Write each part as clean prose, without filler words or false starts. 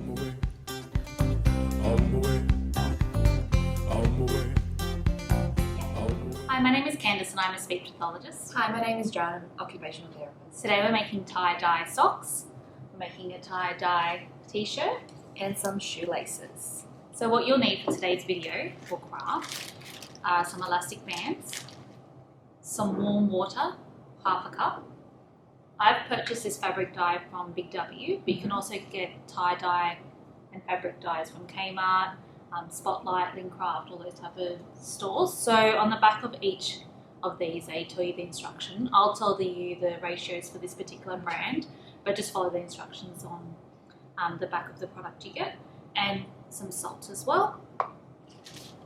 Hi, my name is Candice and I'm a speech pathologist. Hi, my name is Joan, I'm an occupational therapist. Today we're making tie-dye socks, we're making a tie-dye t-shirt And some shoelaces. So what you'll need for today's video for craft are some elastic bands, some warm water, half a cup. I've purchased this fabric dye from Big W, but you can also get tie-dye and fabric dyes from Kmart, Spotlight, Lincraft, all those type of stores. So on the back of each of these, they tell you the instruction. I'll tell you the ratios for this particular brand, but just follow the instructions on the back of the product you get, and some salt as well,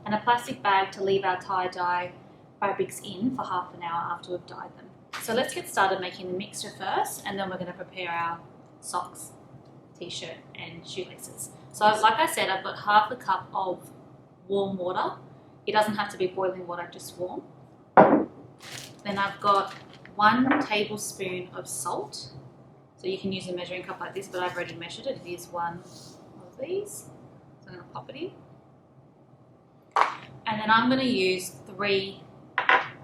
and a plastic bag to leave our tie-dye fabrics in for half an hour after we've dyed them. So let's get started making the mixture first, and then we're going to prepare our socks, t-shirt and shoelaces. So like I said, I've got half a cup of warm water. It doesn't have to be boiling water, just warm. Then I've got 1 tablespoon of salt. So you can use a measuring cup like this, but I've already measured it. It is 1 of these. So I'm going to pop it in. And then I'm going to use 3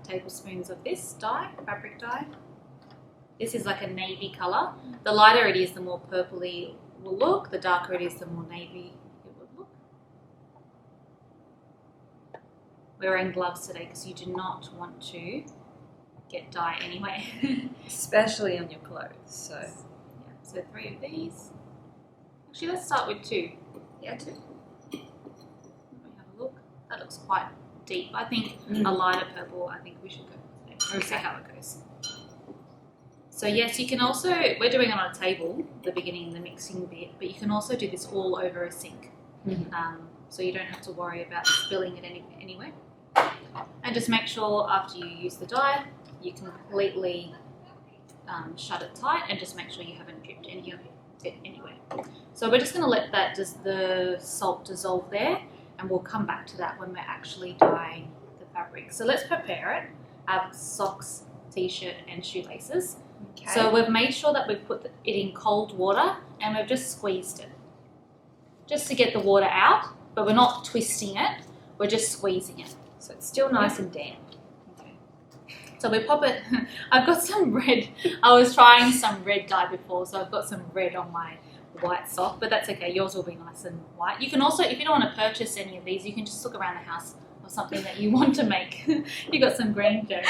tablespoons of this dye, fabric dye. This is like a navy colour. The lighter it is, the more purpley it will look. The darker it is, the more navy it would look. We're wearing gloves today because you do not want to get dye anyway. Especially on your clothes, so. Yeah, so 3 of these. Actually, let's start with 2. Yeah, 2. Let me have a look. That looks quite deep. I think a lighter purple, I think we should go with today. We'll see how it goes. So yes, you can also, we're doing it on a table, the beginning, the mixing bit, but you can also do this all over a sink. So you don't have to worry about spilling it anywhere. And just make sure after you use the dye, you completely shut it tight, and just make sure you haven't dripped any of it anywhere. So we're just going to let that the salt dissolve there, and we'll come back to that when we're actually dyeing the fabric. So let's prepare it. Our socks, t-shirt and shoelaces. Okay. So we've made sure that we've put it in cold water, and we've just squeezed it just to get the water out, but we're not twisting it, we're just squeezing it. So it's still nice and damp. Okay. So we pop it, I've got some red, I was trying some red dye before, so I've got some red on my white sock, but that's okay, yours will be nice and white. You can also, if you don't want to purchase any of these, you can just look around the house or something that you want to make. You got some green, Jo.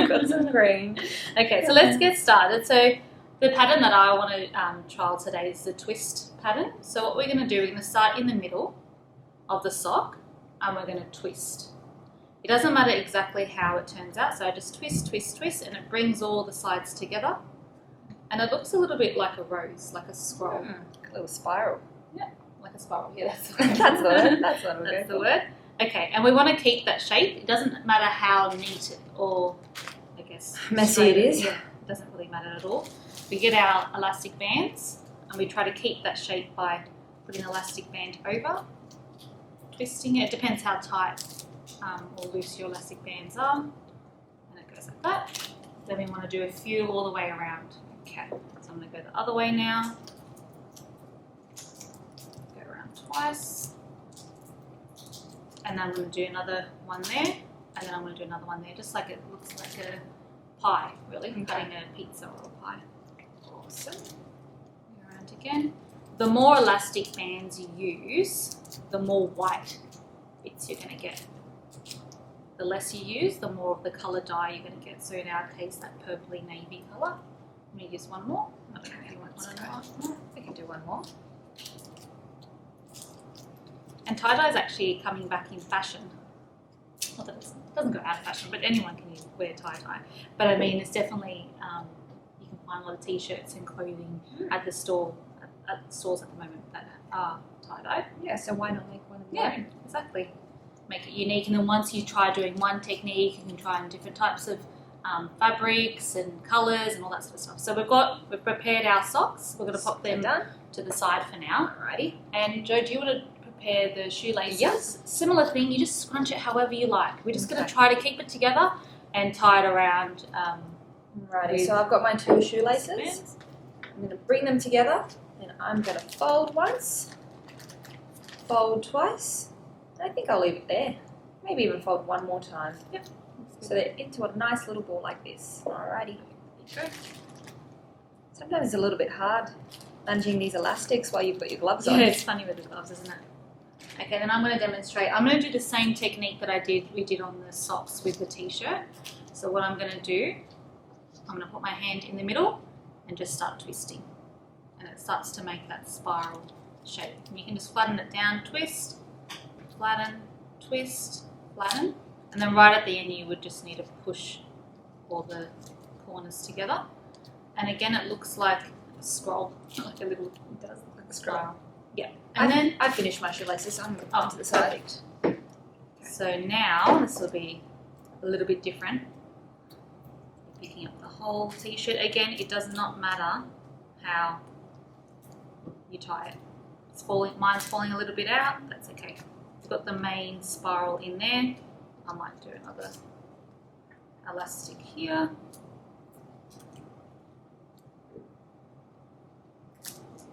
Got some green. Okay, so let's get started. So the pattern that I want to trial today is the twist pattern. So what we're going to do, we're going to start in the middle of the sock, and we're going to twist. It doesn't matter exactly how it turns out, so I just twist, twist, twist, and it brings all the sides together. And it looks a little bit like a rose, like a scroll. A little spiral. Yeah, like a spiral. Yeah, that's That's the word. That's what that's the word. Okay, and we want to keep that shape. It doesn't matter how neat or, I guess, messy it is. Yeah, it doesn't really matter at all. We get our elastic bands, and we try to keep that shape by putting an elastic band over, twisting it. It depends how tight or loose your elastic bands are, and it goes like that. Then we want to do a few all the way around. Okay, so I'm going to go the other way now. Go around twice. And then I'm going to do another one there, and then I'm going to do another one there, just like it looks like a pie, really, cutting a pizza or a pie. Awesome. Go around again. The more elastic bands you use, the more white bits you're going to get. The less you use, the more of the colour dye you're going to get. So in our case, that purpley navy colour. Let me use one more. I don't know if you want one more. We can do one more. And tie-dye is actually coming back in fashion. Not that it doesn't go out of fashion, but anyone can wear tie-dye. But I mean, it's definitely, you can find a lot of t-shirts and clothing at the store, at the stores at the moment that are tie-dye. Yeah, so why not make one of your own? Exactly. Make it unique, and then once you try doing one technique, you can try on different types of fabrics and colours and all that sort of stuff. So we've prepared our socks. We're going to pop them to the side for now. Alrighty. And Jo, do you want to prepare the shoelaces? Yes. Similar thing, you just scrunch it however you like. We're just going to try to keep it together and tie it around. Righty, so I've got my 2 shoelaces. I'm going to bring them together, and I'm going to fold once fold twice. I think I'll leave it there. Maybe even fold one more time. Yep. So they're into a nice little ball like this. Alrighty. Good. Sometimes it's a little bit hard managing these elastics while you've got your gloves Yeah, on. it's funny with the gloves, isn't it? Okay, then I'm going to demonstrate. I'm going to do the same technique that we did on the socks with the t-shirt. So what I'm going to do, I'm going to put my hand in the middle and just start twisting. And it starts to make that spiral shape. And you can just flatten it down, twist, flatten, twist, flatten. And then right at the end you would just need to push all the corners together. And again, it looks like a scroll, like a little. It does look like a scroll. Yeah. And then I finished my shoelaces, so I'm going to put them to the side. So now this will be a little bit different. Picking up the whole t-shirt. Again, it does not matter how you tie it. It's falling. Mine's falling a little bit out. That's okay. We've got the main spiral in there. I might do another elastic here.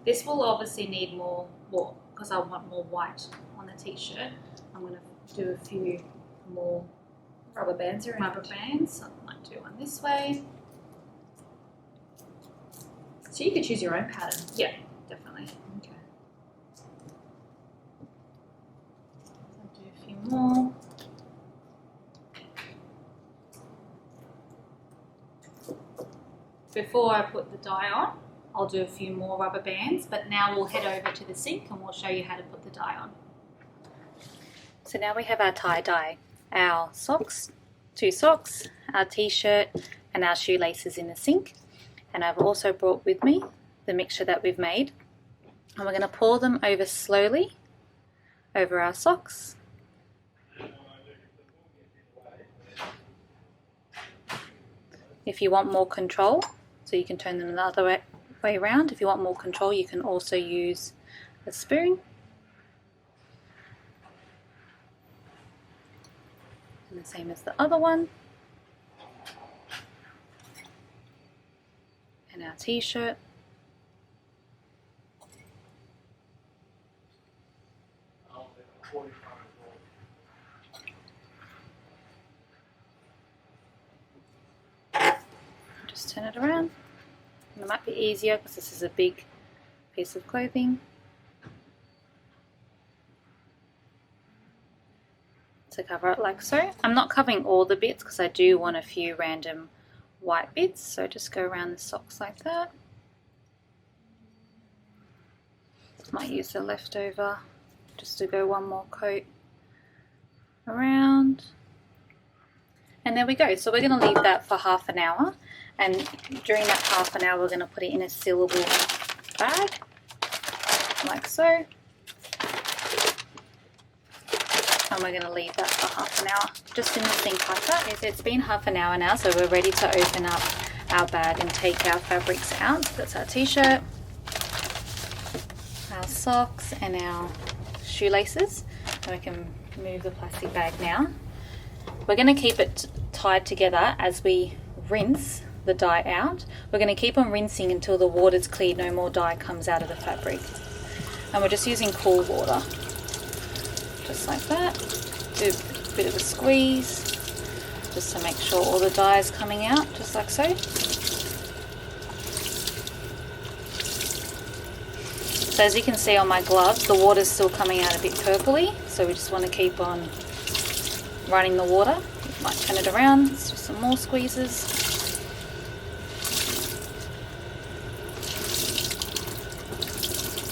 This will obviously need more, because I want more white on the t-shirt. I'm going to do a few more Rubber bands around. rubber bands. So I might do one this way. So you could choose your own pattern. Yeah, definitely. Okay. I'll do a few more. Before I put the dye on, I'll do a few more rubber bands, but now we'll head over to the sink and we'll show you how to put the dye on. So now we have our tie-dye, our socks, 2 socks, our t-shirt and our shoelaces in the sink. And I've also brought with me the mixture that we've made. And we're going to pour them over slowly over our socks. If you want more control, so you can turn them the other way around. If you want more control, you can also use a spoon. And the same as the other one. And our t-shirt. Just turn it around. And it might be easier because this is a big piece of clothing. To cover it like so. I'm not covering all the bits because I do want a few random white bits, so just go around the socks like that. Might use the leftover just to go one more coat around. And there we go. So we're going to leave that for half an hour, and during that half an hour we're going to put it in a sealable bag like so. And we're going to leave that for half an hour just in the sink like that. Okay, so it's been half an hour now, so we're ready to open up our bag and take our fabrics out. So that's our t-shirt, our socks and our shoelaces. And we can move the plastic bag now. We're going to keep it tied together as we rinse the dye out. We're going to keep on rinsing until the water's clear, no more dye comes out of the fabric. And we're just using cool water. Just like that. Do a bit of a squeeze just to make sure all the dye is coming out, just like so. So as you can see on my gloves, the water's still coming out a bit purpley, so we just want to keep on running the water. You might turn it around, let's do some more squeezes.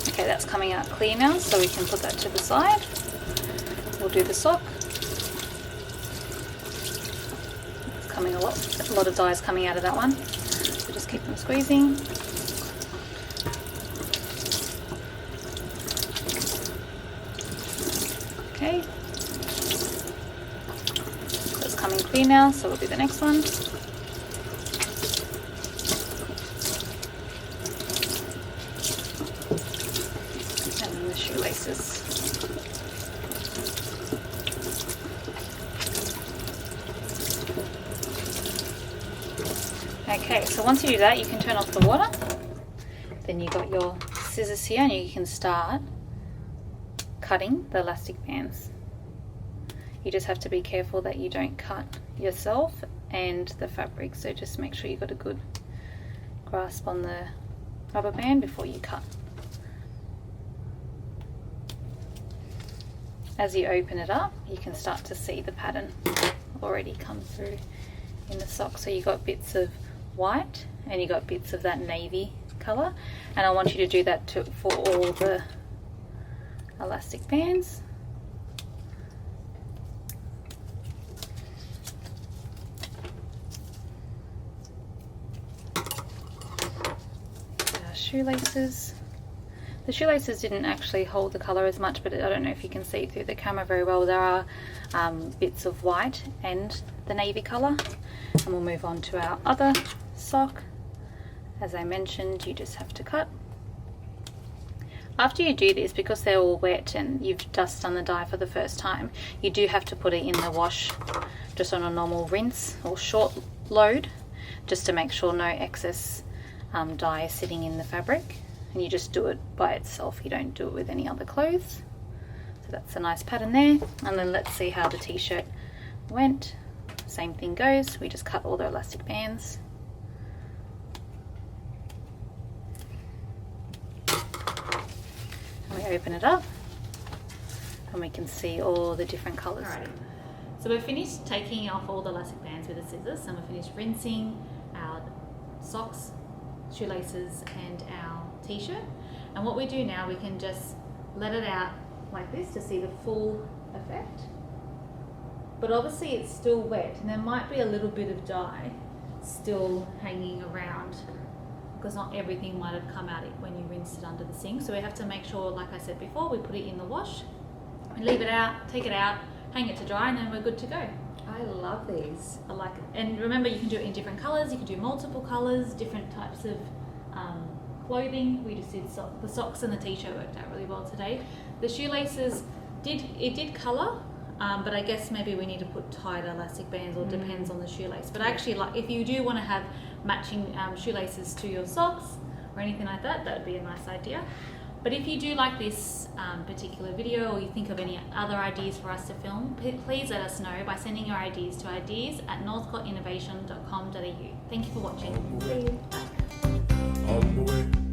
Okay, that's coming out clear now, so we can put that to the side. We'll do the sock. It's coming a lot of dye is coming out of that one. So just keep them squeezing. Okay. So it's coming clear now, so we'll do the next one. And then the shoelaces. Okay, so once you do that, you can turn off the water. Then you've got your scissors here and you can start cutting the elastic bands. You just have to be careful that you don't cut yourself and the fabric, so just make sure you've got a good grasp on the rubber band before you cut. As you open it up, you can start to see the pattern already come through in the sock. So you got bits of white and you got bits of that navy colour, and I want you to do that for all the elastic bands. Shoelaces. The shoelaces didn't actually hold the colour as much, but I don't know if you can see through the camera very well. There are bits of white and the navy colour. And we'll move on to our other sock. As I mentioned, you just have to cut. After you do this, because they're all wet and you've just done the dye for the first time, you do have to put it in the wash just on a normal rinse or short load, just to make sure no excess dye is sitting in the fabric. And you just do it by itself, you don't do it with any other clothes. So that's a nice pattern there. And then let's see how the t-shirt went. Same thing goes, we just cut all the elastic bands. And we open it up and we can see all the different colours. Alrighty. So we've finished taking off all the elastic bands with the scissors, and we've finished rinsing our socks, shoelaces and our t-shirt. And what we do now, we can just let it out like this to see the full effect. But obviously it's still wet and there might be a little bit of dye still hanging around, because not everything might have come out when you rinsed it under the sink. So we have to make sure, like I said before, we put it in the wash, we leave it out, take it out, hang it to dry, and then we're good to go. I love these. I like it. And remember, you can do it in different colours, you can do multiple colours, different types of clothing. We just did the socks and the t-shirt worked out really well today. The shoelaces did colour, but I guess maybe we need to put tighter elastic bands, or depends on the shoelace. But actually, like, if you do want to have matching shoelaces to your socks or anything like that, that would be a nice idea. But if you do like this particular video, or you think of any other ideas for us to film, please let us know by sending your ideas to ideas@northcottinnovation.com.au. Thank you for watching. See you. All the way.